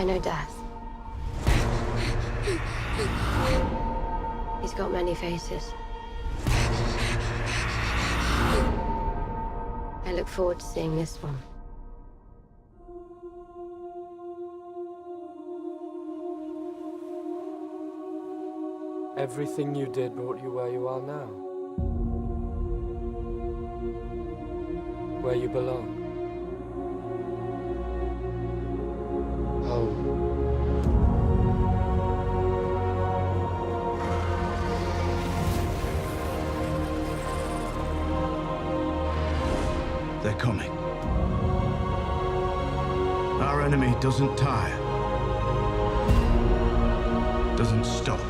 know death. He's got many faces. I look forward to seeing this one. Everything you did brought you where you are now. Where you belong. Home. They're coming. Our enemy doesn't tire. Doesn't stop.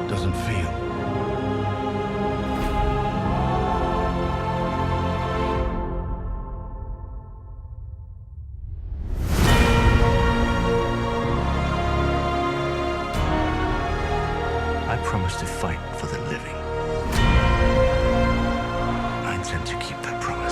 Doesn't feel. I promise to fight for the living. I intend to keep that promise.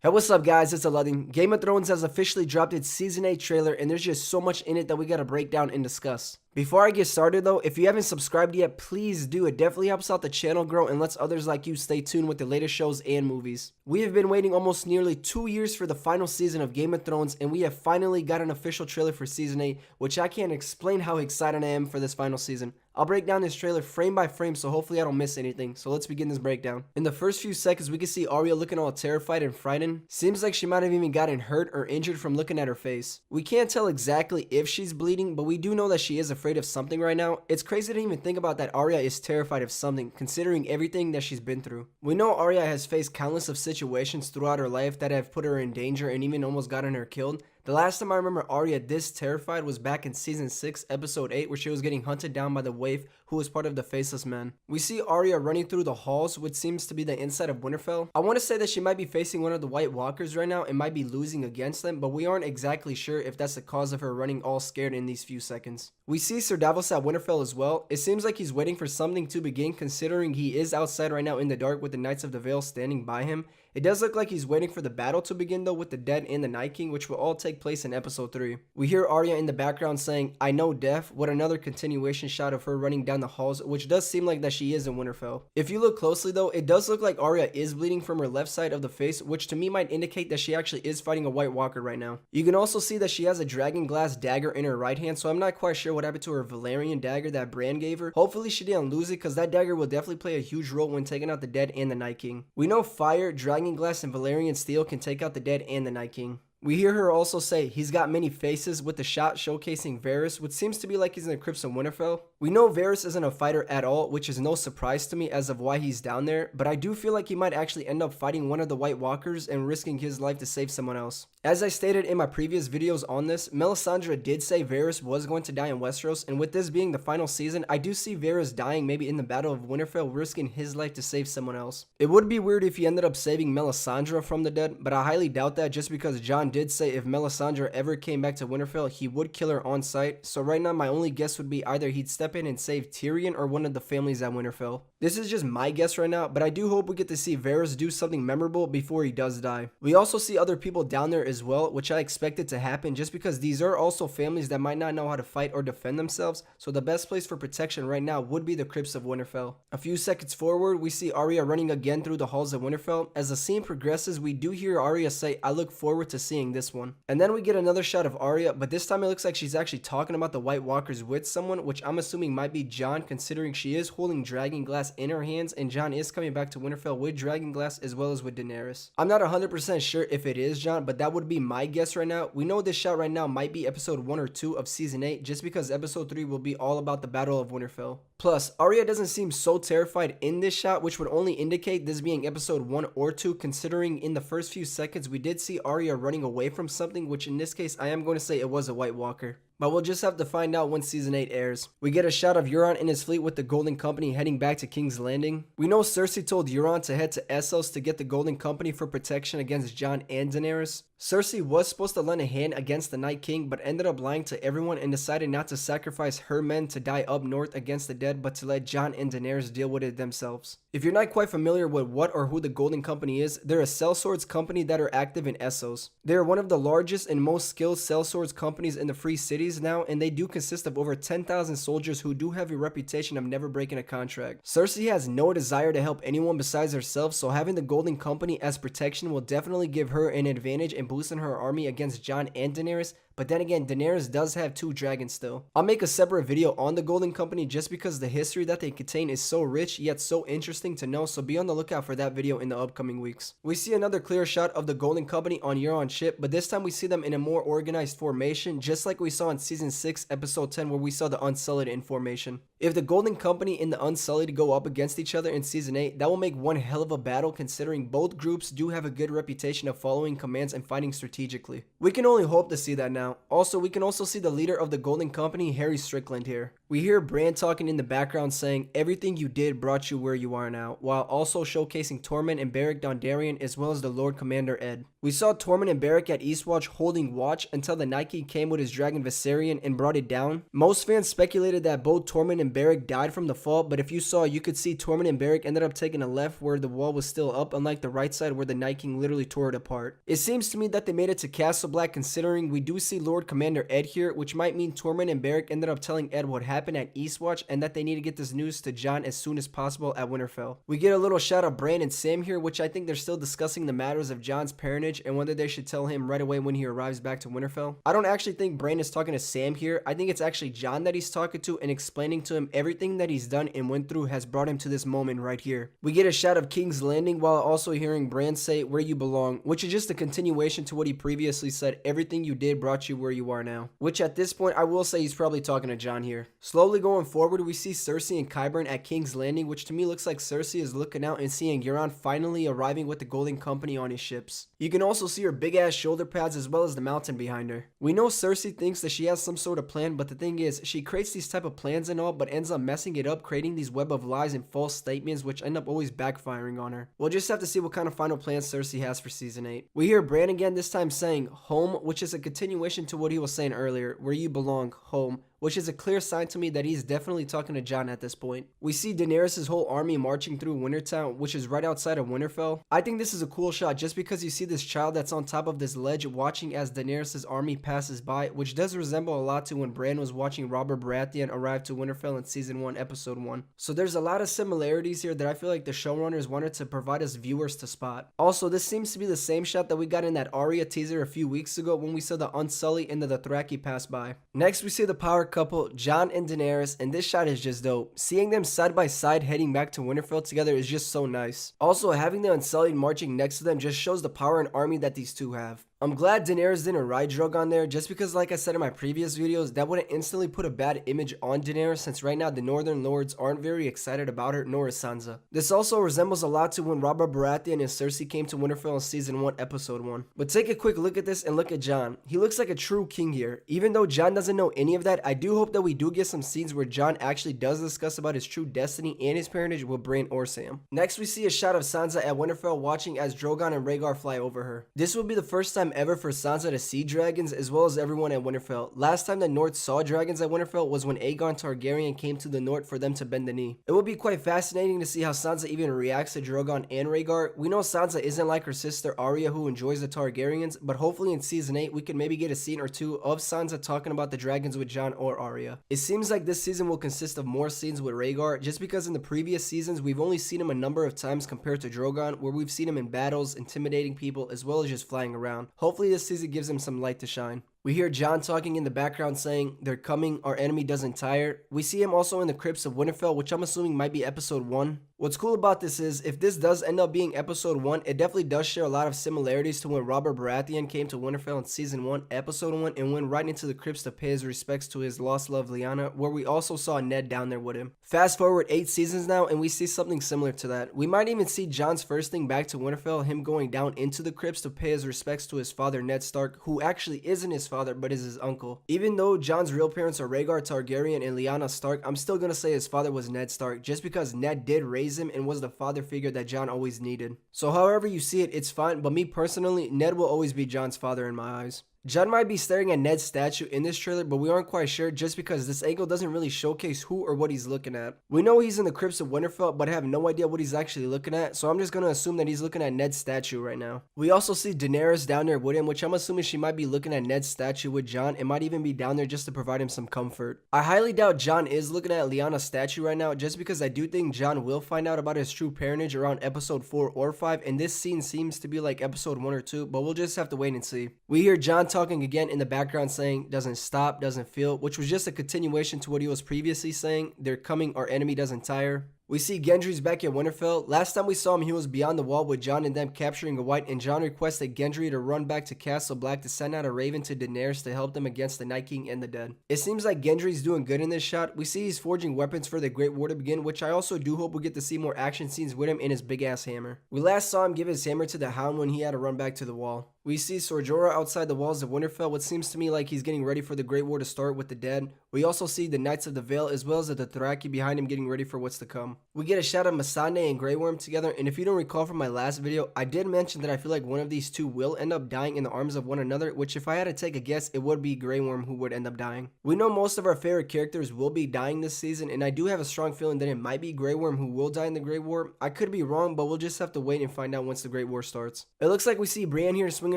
Hey, what's up guys, it's Aladdin. Game of Thrones has officially dropped its Season 8 trailer and there's just so much in it that we gotta break down and discuss. Before I get started though, if you haven't subscribed yet, please do. It definitely helps out the channel grow and lets others like you stay tuned with the latest shows and movies. We have been waiting almost nearly 2 years for the final season of Game of Thrones and we have finally got an official trailer for Season 8, which I can't explain how excited I am for this final season. I'll break down this trailer frame by frame, so hopefully I don't miss anything. So let's begin this breakdown. In the first few seconds, we can see Arya looking all terrified and frightened. Seems like she might have even gotten hurt or injured from looking at her face. We can't tell exactly if she's bleeding, but we do know that she is afraid of something right now. It's crazy to even think about that Arya is terrified of something, considering everything that she's been through. We know Arya has faced countless of situations throughout her life that have put her in danger and even almost gotten her killed. The last time I remember Arya this terrified was back in Season 6, Episode 8, where she was getting hunted down by the waif who was part of the Faceless Men. We see Arya running through the halls, which seems to be the inside of Winterfell. I want to say that she might be facing one of the White Walkers right now and might be losing against them, but we aren't exactly sure if that's the cause of her running all scared in these few seconds. We see Sir Davos at Winterfell as well. It seems like he's waiting for something to begin, considering he is outside right now in the dark with the Knights of the Vale standing by him. It does look like he's waiting for the battle to begin though, with the Dead and the Night King, which will all take place in Episode 3. We hear Arya in the background saying, "I know death," with another continuation shot of her running down the halls, which does seem like that she is in Winterfell. If you look closely though, it does look like Arya is bleeding from her left side of the face, which to me might indicate that she actually is fighting a White Walker right now. You can also see that she has a dragon glass dagger in her right hand, so I'm not quite sure what happened to her Valyrian dagger that Bran gave her. Hopefully she didn't lose it, because that dagger will definitely play a huge role when taking out the Dead and the Night King. We know fire, dragon glass, and Valyrian steel can take out the Dead and the Night King. We hear her also say, "He's got many faces," with the shot showcasing Varys, which seems to be like he's in the crypts of Winterfell. We know Varys isn't a fighter at all, which is no surprise to me as of why he's down there, but I do feel like he might actually end up fighting one of the White Walkers and risking his life to save someone else. As I stated in my previous videos on this, Melisandre did say Varys was going to die in Westeros, and with this being the final season, I do see Varys dying maybe in the Battle of Winterfell, risking his life to save someone else. It would be weird if he ended up saving Melisandre from the Dead, but I highly doubt that, just because Jon did say if Melisandre ever came back to Winterfell, he would kill her on sight. So right now my only guess would be either he'd step in and save Tyrion or one of the families at Winterfell. This is just my guess right now, but I do hope we get to see Varys do something memorable before he does die. We also see other people down there as well, which I expected to happen just because these are also families that might not know how to fight or defend themselves, so the best place for protection right now would be the crypts of Winterfell. A few seconds forward, we see Arya running again through the halls of Winterfell. As the scene progresses, we do hear Arya say, "I look forward to seeing this one." And then we get another shot of Arya, but this time it looks like she's actually talking about the White Walkers with someone, which I'm assuming might be Jon, considering she is holding dragon glass in her hands, and Jon is coming back to Winterfell with dragon glass as well as with Daenerys. I'm not 100% sure if it is Jon, but that would be my guess right now. We know this shot right now might be episode 1 or 2 of season 8, just because episode 3 will be all about the Battle of Winterfell. Plus, Arya doesn't seem so terrified in this shot, which would only indicate this being episode 1 or 2, considering in the first few seconds we did see Arya running away from something, which in this case I am going to say it was a White Walker. But we'll just have to find out when season 8 airs. We get a shot of Euron and his fleet with the Golden Company heading back to King's Landing. We know Cersei told Euron to head to Essos to get the Golden Company for protection against Jon and Daenerys. Cersei was supposed to lend a hand against the Night King, but ended up lying to everyone and decided not to sacrifice her men to die up north against the dead, but to let Jon and Daenerys deal with it themselves. If you're not quite familiar with what or who the Golden Company is, they're a sellswords company that are active in Essos. They are one of the largest and most skilled sellswords companies in the Free Cities now, and they do consist of over 10,000 soldiers who do have a reputation of never breaking a contract. Cersei has no desire to help anyone besides herself, so having the Golden Company as protection will definitely give her an advantage and boosting her army against Jon and Daenerys. But then again, Daenerys does have 2 dragons still. I'll make a separate video on the Golden Company just because the history that they contain is so rich yet so interesting to know, so be on the lookout for that video in the upcoming weeks. We see another clear shot of the Golden Company on Euron's ship, but this time we see them in a more organized formation, just like we saw in season 6 episode 10 where we saw the Unsullied in formation. If the Golden Company and the Unsullied go up against each other in season 8, that will make one hell of a battle considering both groups do have a good reputation of following commands and fighting strategically. We can only hope to see that now. Also, we can also see the leader of the Golden Company, Harry Strickland, here. We hear Bran talking in the background saying, "Everything you did brought you where you are now," while also showcasing Tormund and Beric Dondarrion as well as the Lord Commander Ed. We saw Tormund and Beric at Eastwatch holding watch until the Night King came with his dragon Viserion and brought it down. Most fans speculated that both Tormund and Beric died from the fall, but if you saw, you could see Tormund and Beric ended up taking a left where the wall was still up, unlike the right side where the Night King literally tore it apart. It seems to me that they made it to Castle Black considering we do see Lord Commander Ed here, which might mean Tormund and Beric ended up telling Ed what happened at Eastwatch and that they need to get this news to Jon as soon as possible at Winterfell. We get a little shot of Bran and Sam here, which I think they're still discussing the matters of Jon's parentage and whether they should tell him right away when he arrives back to Winterfell. I don't actually think Bran is talking to Sam here. I think it's actually Jon that he's talking to and explaining to him everything that he's done and went through has brought him to this moment right here. We get a shot of King's Landing while also hearing Bran say, "Where you belong," which is just a continuation to what he previously said, "Everything you did brought you where you are now," which at this point I will say he's probably talking to Jon here. Slowly going forward, we see Cersei and Qyburn at King's Landing, which to me looks like Cersei is looking out and seeing Euron finally arriving with the Golden Company on his ships. You can also see her big ass shoulder pads as well as the mountain behind her. We know Cersei thinks that she has some sort of plan, but the thing is, she creates these type of plans and all, but ends up messing it up, creating these web of lies and false statements which end up always backfiring on her. We'll just have to see what kind of final plans Cersei has for season 8. We hear Bran again, this time saying home, which is a continuation to what he was saying earlier, "Where you belong, home," which is a clear sign to me that he's definitely talking to Jon at this point. We see Daenerys' whole army marching through Wintertown, which is right outside of Winterfell. I think this is a cool shot just because you see this child that's on top of this ledge watching as Daenerys' army passes by, which does resemble a lot to when Bran was watching Robert Baratheon arrive to Winterfell in season 1 episode 1. So there's a lot of similarities here that I feel like the showrunners wanted to provide us viewers to spot. Also, this seems to be the same shot that we got in that Arya teaser a few weeks ago when we saw the Unsullied and the Dothraki pass by. Next we see the power couple, Jon and Daenerys, and this shot is just dope. Seeing them side by side heading back to Winterfell together is just so nice. Also, having the Unsullied marching next to them just shows the power and army that these two have. I'm glad Daenerys didn't ride Drogon there, just because like I said in my previous videos, that wouldn't instantly put a bad image on Daenerys since right now the Northern Lords aren't very excited about her, nor is Sansa. This also resembles a lot to when Robert Baratheon and Cersei came to Winterfell in season 1 episode 1. But take a quick look at this and look at Jon. He looks like a true king here. Even though Jon doesn't know any of that, I do hope that we do get some scenes where Jon actually does discuss about his true destiny and his parentage with Bran or Sam. Next we see a shot of Sansa at Winterfell watching as Drogon and Rhaegar fly over her. This will be the first time ever for Sansa to see dragons as well as everyone at Winterfell. Last time the North saw dragons at Winterfell was when Aegon Targaryen came to the North for them to bend the knee. It will be quite fascinating to see how Sansa even reacts to Drogon and Rhaegar. We know Sansa isn't like her sister Arya who enjoys the Targaryens, but hopefully in season 8 we can maybe get a scene or two of Sansa talking about the dragons with Jon or Arya. It seems like this season will consist of more scenes with Rhaegar just because in the previous seasons we've only seen him a number of times compared to Drogon, where we've seen him in battles, intimidating people, as well as just flying around. Hopefully this season gives him some light to shine. We hear Jon talking in the background saying, "They're coming, our enemy doesn't tire." We see him also in the crypts of Winterfell, which I'm assuming might be episode 1. What's cool about this is, if this does end up being episode 1, it definitely does share a lot of similarities to when Robert Baratheon came to Winterfell in season 1, episode 1, and went right into the crypts to pay his respects to his lost love Lyanna, where we also saw Ned down there with him. Fast forward 8 seasons now, and we see something similar to that. We might even see Jon's first thing back to Winterfell, him going down into the crypts to pay his respects to his father Ned Stark, who actually isn't his father but is his uncle. Even though Jon's real parents are Rhaegar Targaryen and Lyanna Stark, I'm still gonna say his father was Ned Stark, just because Ned did raise him and was the father figure that Jon always needed. So however you see it, it's fine, but me personally, Ned will always be Jon's father in my eyes. Jon might be staring at Ned's statue in this trailer, but we aren't quite sure just because this angle doesn't really showcase who or what he's looking at. We know he's in the crypts of Winterfell, but I have no idea what he's actually looking at, so I'm just gonna assume that he's looking at Ned's statue right now. We also see Daenerys down there with him, which I'm assuming she might be looking at Ned's statue with Jon and might even be down there just to provide him some comfort. I highly doubt Jon is looking at Lyanna's statue right now, just because I do think Jon will find out about his true parentage around episode 4 or 5, and this scene seems to be like episode 1 or 2, but we'll just have to wait and see. We hear Jon talking again in the background saying, "Doesn't stop, doesn't feel," which was just a continuation to what he was previously saying, "They're coming, our enemy doesn't tire." We see Gendry's back at Winterfell. Last time we saw him, he was beyond the wall with Jon and them capturing a white, and Jon requested Gendry to run back to Castle Black to send out a raven to Daenerys to help them against the Night King and the dead. It seems like Gendry's doing good in this shot. We see he's forging weapons for the Great War to begin, which I also do hope we get to see more action scenes with him in his big ass hammer. We last saw him give his hammer to the Hound when he had to run back to the wall. We see Ser Jorah outside the walls of Winterfell, what seems to me like he's getting ready for the Great War to start with the dead. We also see the Knights of the Vale as well as the Dothraki behind him getting ready for what's to come. We get a shot of Missandei and Grey Worm together, and if you don't recall from my last video, I did mention that I feel like one of these two will end up dying in the arms of one another, which if I had to take a guess, it would be Grey Worm who would end up dying. We know most of our favorite characters will be dying this season, and I do have a strong feeling that it might be Grey Worm who will die in the Great War. I could be wrong, but we'll just have to wait and find out once the Great War starts. It looks like we see Brienne here swinging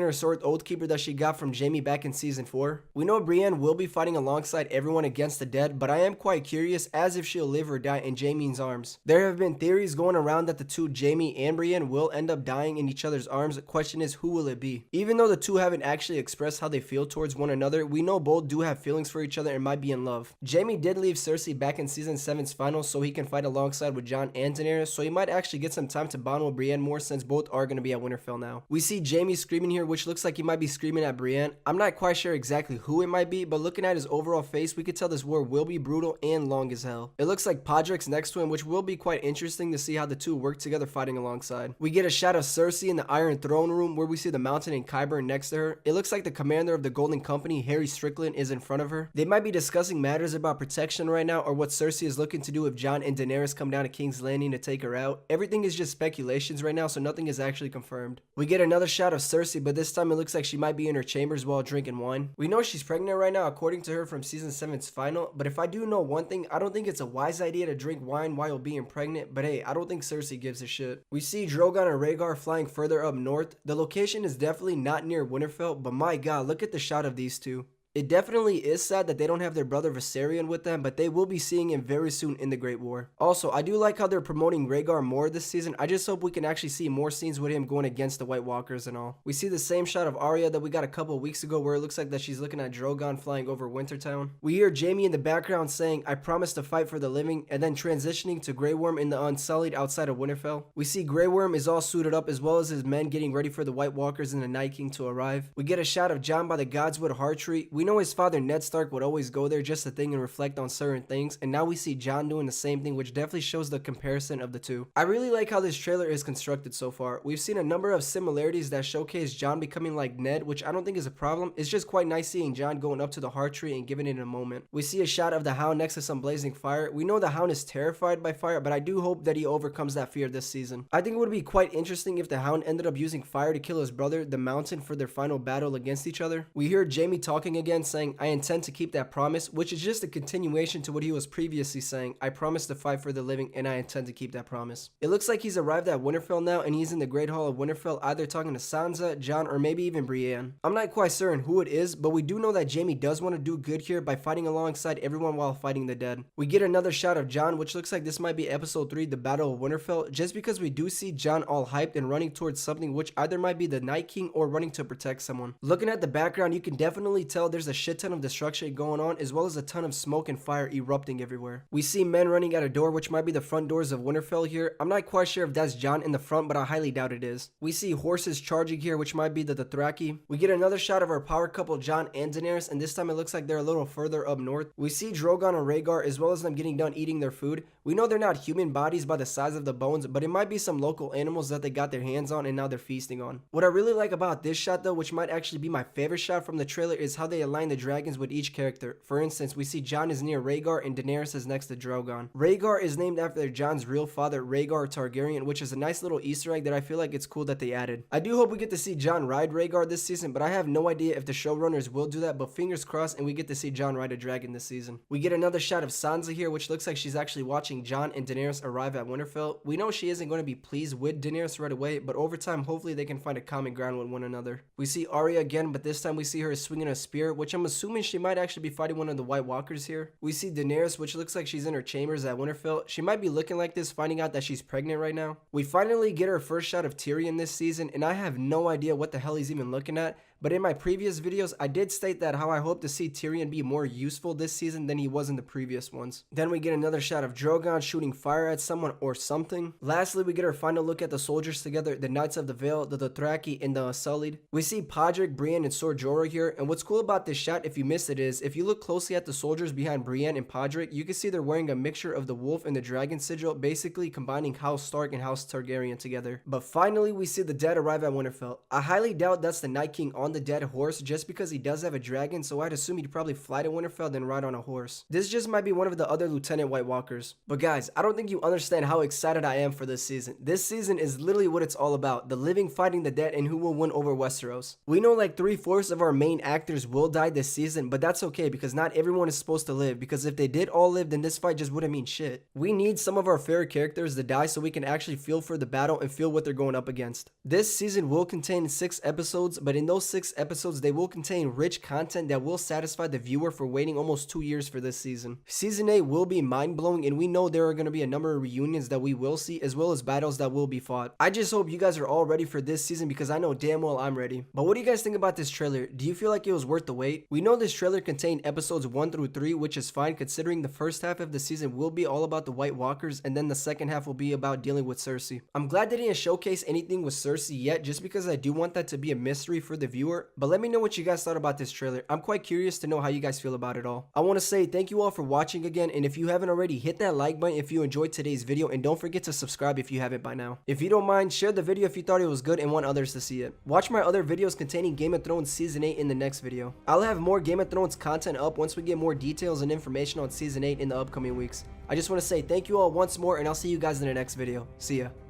her sword Oathkeeper that she got from Jaime back in season 4. We know Brienne will be fighting alongside everyone against the dead, but I am quite curious as if she'll live or die in Jaime's arms. There have been theories going around that the two, Jaime and Brienne, will end up dying in each other's arms. The question is, who will it be? Even though the two haven't actually expressed how they feel towards one another, we know both do have feelings for each other and might be in love. Jaime did leave Cersei back in season 7's finals so he can fight alongside with Jon and Daenerys, so he might actually get some time to bond with Brienne more since both are going to be at Winterfell now. We see Jaime screaming here, which looks like he might be screaming at Brienne. I'm not quite sure exactly who it might be, but looking at his overall face, we could tell this war will be brutal and long as hell. It looks like Podrick's next to him, which will be quite interesting to see how the two work together fighting alongside. We get a shot of Cersei in the Iron Throne room where we see the Mountain and Qyburn next to her. It looks like the commander of the Golden Company, Harry Strickland, is in front of her. They might be discussing matters about protection right now or what Cersei is looking to do if Jon and Daenerys come down to King's Landing to take her out. Everything is just speculations right now, so nothing is actually confirmed. We get another shot of Cersei, but this time it looks like she might be in her chambers while drinking wine. We know she's pregnant right now according to her from season 7's final, but if I do know one thing, I don't think it's a wise idea to drink wine while being pregnant, but hey, I don't think Cersei gives a shit. We see Drogon and Rhaegar flying further up north. The location is definitely not near Winterfell, but my god, look at the shot of these two. It definitely is sad that they don't have their brother Viserion with them, but they will be seeing him very soon in the Great War. Also, I do like how they're promoting Rhaegar more this season. I just hope we can actually see more scenes with him going against the White Walkers and all. We see the same shot of Arya that we got a couple weeks ago where it looks like that she's looking at Drogon flying over Wintertown. We hear Jaime in the background saying, "I promise to fight for the living," and then transitioning to Grey Worm in the Unsullied outside of Winterfell. We see Grey Worm is all suited up as well as his men getting ready for the White Walkers and the Night King to arrive. We get a shot of Jon by the Godswood Heart Tree. We know his father Ned Stark would always go there just to think and reflect on certain things, and now we see Jon doing the same thing, which definitely shows the comparison of the two. I really like how this trailer is constructed so far. We've seen a number of similarities that showcase Jon becoming like Ned, which I don't think is a problem. It's just quite nice seeing Jon going up to the Heart Tree and giving it a moment. We see a shot of the Hound next to some blazing fire. We know the Hound is terrified by fire, but I do hope that he overcomes that fear this season. I think it would be quite interesting if the Hound ended up using fire to kill his brother, the Mountain, for their final battle against each other. We hear Jaime talking again saying, "I intend to keep that promise," which is just a continuation to what he was previously saying. "I promise to fight for the living and I intend to keep that promise." It looks like he's arrived at Winterfell now and he's in the Great Hall of Winterfell either talking to Sansa, Jon, or maybe even Brienne. I'm not quite certain who it is, but we do know that Jaime does want to do good here by fighting alongside everyone while fighting the dead. We get another shot of Jon, which looks like this might be episode 3, the Battle of Winterfell, just because we do see Jon all hyped and running towards something which either might be the Night King or running to protect someone. Looking at the background, you can definitely tell there's there's a shit ton of destruction going on, as well as a ton of smoke and fire erupting everywhere. We see men running at a door, which might be the front doors of Winterfell here. I'm not quite sure if that's Jon in the front, but I highly doubt it is. We see horses charging here, which might be the Dothraki. We get another shot of our power couple, Jon and Daenerys, and this time it looks like they're a little further up north. We see Drogon and Rhaegar, as well as them getting done eating their food. We know they're not human bodies by the size of the bones, but it might be some local animals that they got their hands on and now they're feasting on. What I really like about this shot though, which might actually be my favorite shot from the trailer, is how they align the dragons with each character. For instance, we see Jon is near Rhaegar and Daenerys is next to Drogon. Rhaegar is named after Jon's real father, Rhaegar Targaryen, which is a nice little Easter egg that I feel like it's cool that they added. I do hope we get to see Jon ride Rhaegar this season, but I have no idea if the showrunners will do that, but fingers crossed and we get to see Jon ride a dragon this season. We get another shot of Sansa here, which looks like she's actually watching Jon and Daenerys arrive at Winterfell. We know she isn't going to be pleased with Daenerys right away, but over time hopefully they can find a common ground with one another. We see Arya again, but this time we see her swinging a spear, which I'm assuming she might actually be fighting one of the White Walkers here. We see Daenerys, which looks like she's in her chambers at Winterfell. She might be looking like this, finding out that she's pregnant right now. We finally get our first shot of Tyrion this season, and I have no idea what the hell he's even looking at. But in my previous videos, I did state that how I hope to see Tyrion be more useful this season than he was in the previous ones. Then we get another shot of Drogon shooting fire at someone or something. Lastly, we get our final look at the soldiers together, the Knights of the Vale, the Dothraki, and the Unsullied. We see Podrick, Brienne, and Ser Jorah here, and what's cool about this shot, if you missed it, is if you look closely at the soldiers behind Brienne and Podrick, you can see they're wearing a mixture of the wolf and the dragon sigil, basically combining House Stark and House Targaryen together. But finally, we see the dead arrive at Winterfell. I highly doubt that's the Night King on the dead horse, just because he does have a dragon, so I'd assume he'd probably fly to Winterfell then ride on a horse. This just might be one of the other Lieutenant White Walkers. But guys, I don't think you understand how excited I am for this season. This season is literally what it's all about, the living fighting the dead and who will win over Westeros. We know like 3/4 of our main actors will die this season, but that's okay because not everyone is supposed to live, because if they did all live, then this fight just wouldn't mean shit. We need some of our favorite characters to die so we can actually feel for the battle and feel what they're going up against. This season will contain 6 episodes, but in those 6 episodes they will contain rich content that will satisfy the viewer for waiting almost 2 years for this season. Season 8 will be mind-blowing, and we know there are going to be a number of reunions that we will see, as well as battles that will be fought. I just hope you guys are all ready for this season, because I know damn well I'm ready. But what do you guys think about this trailer? Do you feel like it was worth the wait? We know this trailer contained episodes 1 through 3, which is fine considering the first half of the season will be all about the White Walkers, and then the second half will be about dealing with Cersei. I'm glad they didn't showcase anything with Cersei yet, just because I do want that to be a mystery for the viewer. But let me know what you guys thought about this trailer. I'm quite curious to know how you guys feel about it all. I want to say thank you all for watching again, and if you haven't already, hit that like button if you enjoyed today's video, and don't forget to subscribe if you haven't by now. If you don't mind, share the video if you thought it was good and want others to see it. Watch my other videos containing Game of Thrones Season 8 in the next video. I'll have more Game of Thrones content up once we get more details and information on Season 8 in the upcoming weeks. I just want to say thank you all once more, and I'll see you guys in the next video. See ya.